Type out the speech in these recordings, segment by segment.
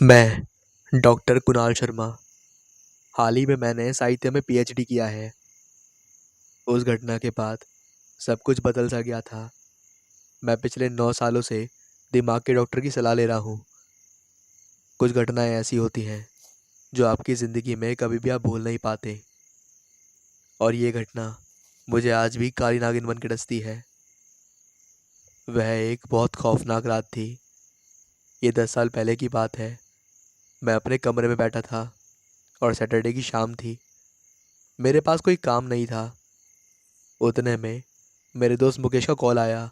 मैं डॉक्टर कुणाल शर्मा। हाल ही में मैंने साहित्य में पीएचडी किया है। उस घटना के बाद सब कुछ बदल सा गया था। मैं पिछले 9 सालों से दिमाग के डॉक्टर की सलाह ले रहा हूँ। कुछ घटनाएं ऐसी होती हैं जो आपकी ज़िंदगी में कभी भी आप भूल नहीं पाते, और ये घटना मुझे आज भी काली नागिन बन के डसती है। वह एक बहुत खौफनाक रात थी। ये 10 साल पहले की बात है। मैं अपने कमरे में बैठा था और सैटरडे की शाम थी। मेरे पास कोई काम नहीं था। उतने में मेरे दोस्त मुकेश का कॉल आया।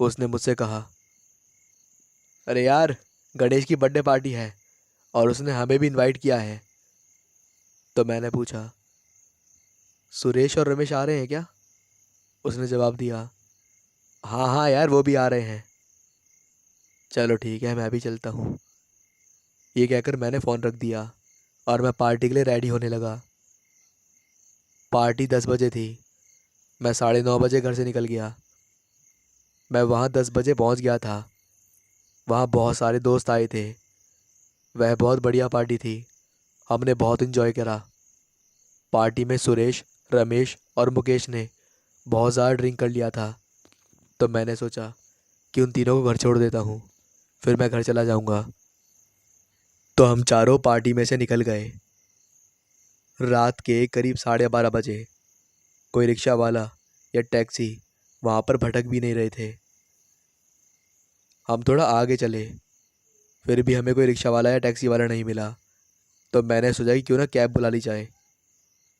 उसने मुझसे कहा, अरे यार, गणेश की बर्थडे पार्टी है और उसने हमें भी इनवाइट किया है। तो मैंने पूछा, सुरेश और रमेश आ रहे हैं क्या? उसने जवाब दिया, हाँ हाँ यार, वो भी आ रहे हैं। चलो ठीक है, मैं भी चलता हूँ। ये कहकर मैंने फ़ोन रख दिया और मैं पार्टी के लिए रेडी होने लगा। पार्टी 10 बजे थी। मैं 9:30 बजे घर से निकल गया। मैं वहाँ 10 बजे पहुँच गया था। वहाँ बहुत सारे दोस्त आए थे। वह बहुत बढ़िया पार्टी थी। हमने बहुत इन्जॉय करा। पार्टी में सुरेश, रमेश और मुकेश ने बहुत ज़्यादा ड्रिंक कर लिया था। तो मैंने सोचा कि उन तीनों को घर छोड़ देता हूँ, फिर मैं घर चला जाऊँगा। तो हम चारों पार्टी में से निकल गए। रात के करीब 12:30 बजे कोई रिक्शा वाला या टैक्सी वहाँ पर भटक भी नहीं रहे थे। हम थोड़ा आगे चले, फिर भी हमें कोई रिक्शा वाला या टैक्सी वाला नहीं मिला। तो मैंने सोचा कि क्यों ना कैब बुला ली जाए,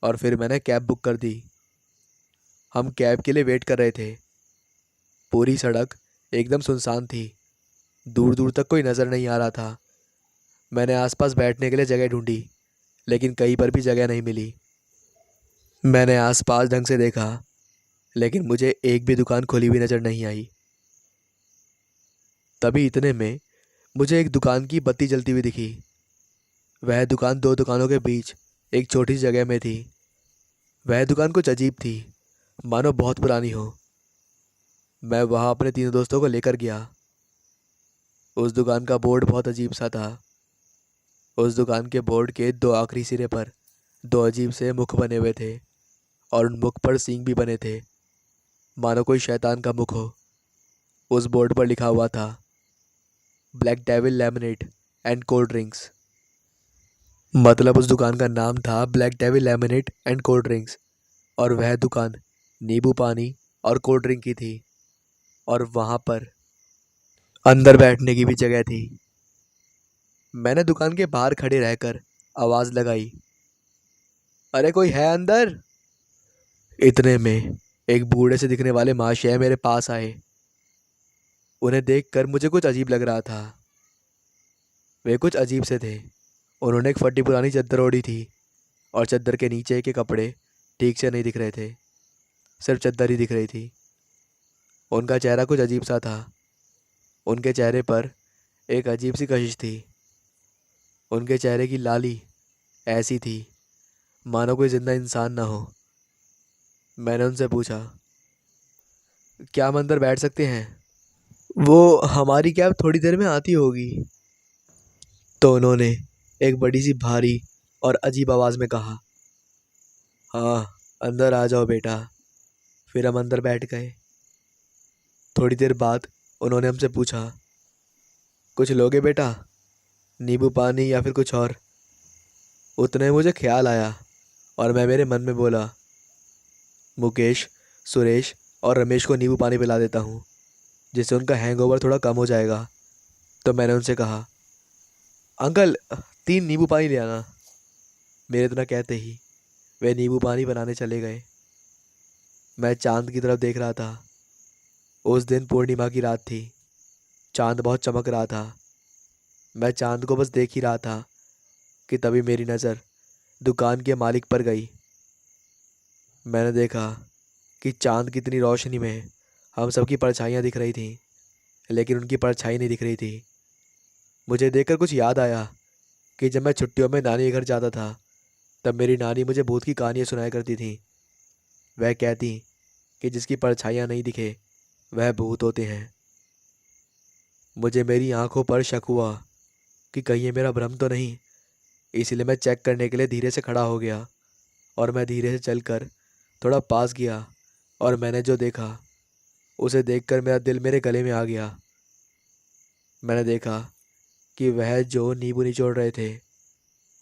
और फिर मैंने कैब बुक कर दी। हम कैब के लिए वेट कर रहे थे। पूरी सड़क एकदम सुनसान थी। दूर दूर तक कोई नज़र नहीं आ रहा था। मैंने आसपास बैठने के लिए जगह ढूंढी, लेकिन कहीं पर भी जगह नहीं मिली। मैंने आसपास ढंग से देखा, लेकिन मुझे एक भी दुकान खुली हुई नज़र नहीं आई। तभी इतने में मुझे एक दुकान की बत्ती जलती हुई दिखी। वह दुकान दो दुकानों के बीच एक छोटी सी जगह में थी। वह दुकान कुछ अजीब थी, मानो बहुत पुरानी हो। मैं वहाँ अपने तीनों दोस्तों को लेकर गया। उस दुकान का बोर्ड बहुत अजीब सा था। उस दुकान के बोर्ड के दो आखिरी सिरे पर दो अजीब से मुख बने हुए थे, और उन मुख पर सींग भी बने थे, मानो कोई शैतान का मुख हो। उस बोर्ड पर लिखा हुआ था, black devil lemonade and cold drinks. मतलब उस दुकान का नाम था black devil lemonade and cold drinks, और वह दुकान नींबू पानी और कोल्ड ड्रिंक की थी। और वहाँ पर अंदर बैठने की भी जगह थी। मैंने दुकान के बाहर खड़े रहकर आवाज़ लगाई, अरे कोई है अंदर? इतने में एक बूढ़े से दिखने वाले महाशय मेरे पास आए। उन्हें देखकर मुझे कुछ अजीब लग रहा था। वे कुछ अजीब से थे। उन्होंने एक फटी पुरानी चादर ओढ़ी थी, और चादर के नीचे के कपड़े ठीक से नहीं दिख रहे थे, सिर्फ चादर ही दिख रही थी। उनका चेहरा कुछ अजीब सा था। उनके चेहरे पर एक अजीब सी कशिश थी। उनके चेहरे की लाली ऐसी थी मानो कोई जिंदा इंसान ना हो। मैंने उनसे पूछा, क्या हम अंदर बैठ सकते हैं? वो हमारी कैब थोड़ी देर में आती होगी। तो उन्होंने एक बड़ी सी भारी और अजीब आवाज़ में कहा, हाँ, अंदर आ जाओ बेटा। फिर हम अंदर बैठ गए। थोड़ी देर बाद उन्होंने हमसे पूछा, कुछ लोगे बेटा, नींबू पानी या फिर कुछ और? उतने में मुझे ख्याल आया, और मैं मेरे मन में बोला, मुकेश, सुरेश और रमेश को नींबू पानी पिला देता हूँ, जिससे उनका हैंगओवर थोड़ा कम हो जाएगा। तो मैंने उनसे कहा, अंकल, 3 नींबू पानी ले आना। मेरे इतना कहते ही वे नींबू पानी बनाने चले गए। मैं चांद की तरफ देख रहा था। उस दिन पूर्णिमा की रात थी। चांद बहुत चमक रहा था। मैं चांद को बस देख ही रहा था कि तभी मेरी नज़र दुकान के मालिक पर गई। मैंने देखा कि चांद की इतनी रोशनी में हम सबकी परछाइयाँ दिख रही थीं, लेकिन उनकी परछाई नहीं दिख रही थी। मुझे देखकर कुछ याद आया कि जब मैं छुट्टियों में नानी के घर जाता था, तब मेरी नानी मुझे भूत की कहानियाँ सुनाया करती थी। वह कहती कि जिसकी परछाइयाँ नहीं दिखे वह भूत होते हैं। मुझे मेरी आंखों पर शक हुआ। कि कहीं ये मेरा भ्रम तो नहीं। इसलिए मैं चेक करने के लिए धीरे से खड़ा हो गया और मैं धीरे से चलकर थोड़ा पास गया और मैंने जो देखा उसे देखकर मेरा दिल मेरे गले में आ गया। मैंने देखा कि वह जो नींबू निचोड़ रहे थे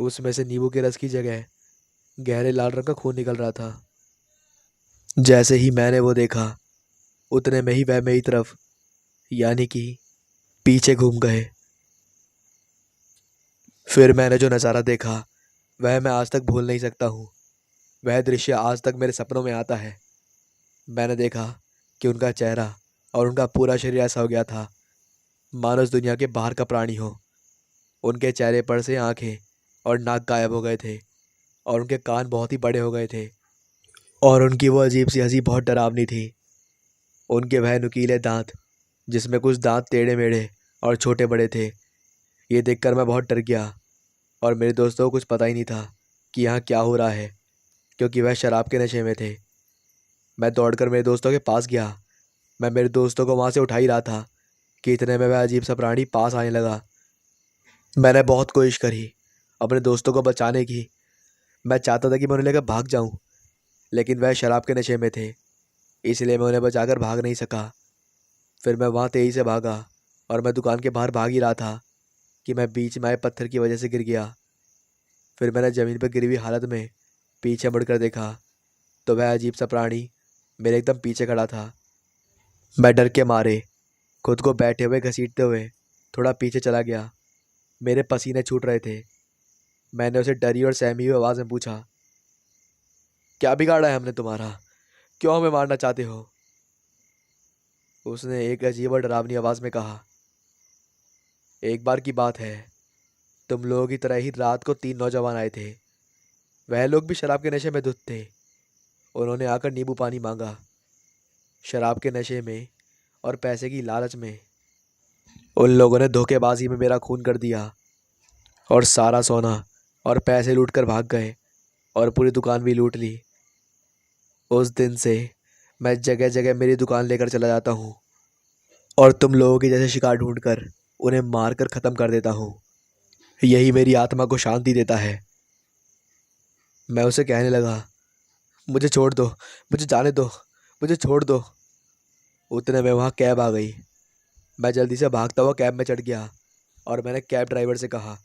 उसमें से नींबू के रस की जगह गहरे लाल रंग का खून निकल रहा था। जैसे ही मैंने वो देखा उतने में ही वह मेरी तरफ यानी कि पीछे घूम गए। फिर मैंने जो नज़ारा देखा वह मैं आज तक भूल नहीं सकता हूँ। वह दृश्य आज तक मेरे सपनों में आता है। मैंने देखा कि उनका चेहरा और उनका पूरा शरीर ऐसा हो गया था मानो इस दुनिया के बाहर का प्राणी हो। उनके चेहरे पर से आंखें और नाक गायब हो गए थे और उनके कान बहुत ही बड़े हो गए थे और उनकी वो अजीब सी हंसी बहुत डरावनी थी। उनके वह नुकीले दांत जिसमें कुछ दांत टेढ़े मेढ़े और छोटे बड़े थे, ये देखकर मैं बहुत डर गया और मेरे दोस्तों को कुछ पता ही नहीं था कि यहाँ क्या हो रहा है क्योंकि वह शराब के नशे में थे। मैं दौड़कर मेरे दोस्तों के पास गया। मैं मेरे दोस्तों को वहाँ से उठा ही रहा था कि इतने में वह अजीब सा प्राणी पास आने लगा। मैंने बहुत कोशिश करी अपने दोस्तों को बचाने की। मैं चाहता था कि मैं उन्हें लेकर भाग जाऊं, लेकिन वह शराब के नशे में थे इसलिए मैं उन्हें बचाकर भाग नहीं सका। फिर मैं वहाँ तेज़ी से भागा और मैं दुकान के बाहर भाग ही रहा था कि मैं बीच में आए पत्थर की वजह से गिर गया। फिर मैंने ज़मीन पर गिरी हुई हालत में पीछे मुड़कर देखा तो वह अजीब सा प्राणी मेरे एकदम पीछे खड़ा था। मैं डर के मारे खुद को बैठे हुए घसीटते हुए थोड़ा पीछे चला गया। मेरे पसीने छूट रहे थे। मैंने उसे डरी और सहमी हुई आवाज़ में पूछा, क्या बिगाड़ा है हमने तुम्हारा? क्यों हमें मारना चाहते हो? उसने एक अजीब और डरावनी आवाज़ में कहा, एक बार की बात है, तुम लोगों की तरह ही रात को 3 नौजवान आए थे। वह लोग भी शराब के नशे में धुत थे। उन्होंने आकर नींबू पानी मांगा। शराब के नशे में और पैसे की लालच में उन लोगों ने धोखेबाजी में मेरा खून कर दिया और सारा सोना और पैसे लूट कर भाग गए और पूरी दुकान भी लूट ली। उस दिन से मैं जगह जगह मेरी दुकान लेकर चला जाता हूँ और तुम लोगों के जैसे शिकार ढूंढकर उन्हें मार कर ख़त्म कर देता हूँ। यही मेरी आत्मा को शांति देता है। मैं उसे कहने लगा, मुझे छोड़ दो, मुझे जाने दो, मुझे छोड़ दो। उतने में वहाँ कैब आ गई। मैं जल्दी से भागता हुआ कैब में चढ़ गया और मैंने कैब ड्राइवर से कहा,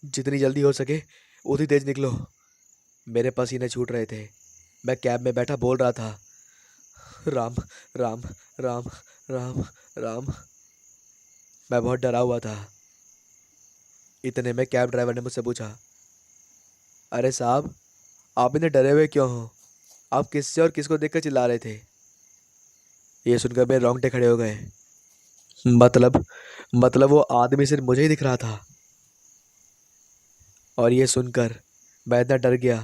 जितनी जल्दी हो सके उतनी तेज़ निकलो। मेरे पसीने छूट रहे थे। मैं कैब में बैठा बोल रहा था, राम राम राम राम राम। मैं बहुत डरा हुआ था। इतने में कैब ड्राइवर ने मुझसे पूछा, अरे साहब, आप इतने डरे हुए क्यों हो? आप किससे और किसको देखकर चिल्ला रहे थे? ये सुनकर मेरे रोंगटे खड़े हो गए। मतलब मतलब वो आदमी सिर्फ मुझे ही दिख रहा था। और ये सुनकर मैं इतना डर गया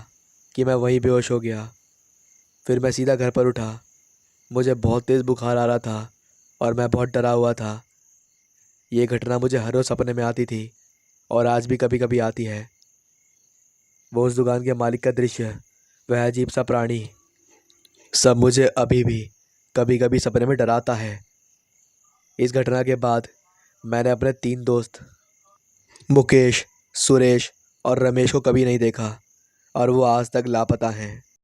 कि मैं वहीं बेहोश हो गया। फिर मैं सीधा घर पर उठा। मुझे बहुत तेज़ बुखार आ रहा था और मैं बहुत डरा हुआ था। ये घटना मुझे हर रोज़ सपने में आती थी और आज भी कभी कभी आती है। वो उस दुकान के मालिक का दृश्य, वह अजीब सा प्राणी, सब मुझे अभी भी कभी कभी सपने में डराता है। इस घटना के बाद मैंने अपने 3 दोस्त मुकेश, सुरेश और रमेश को कभी नहीं देखा और वो आज तक लापता हैं।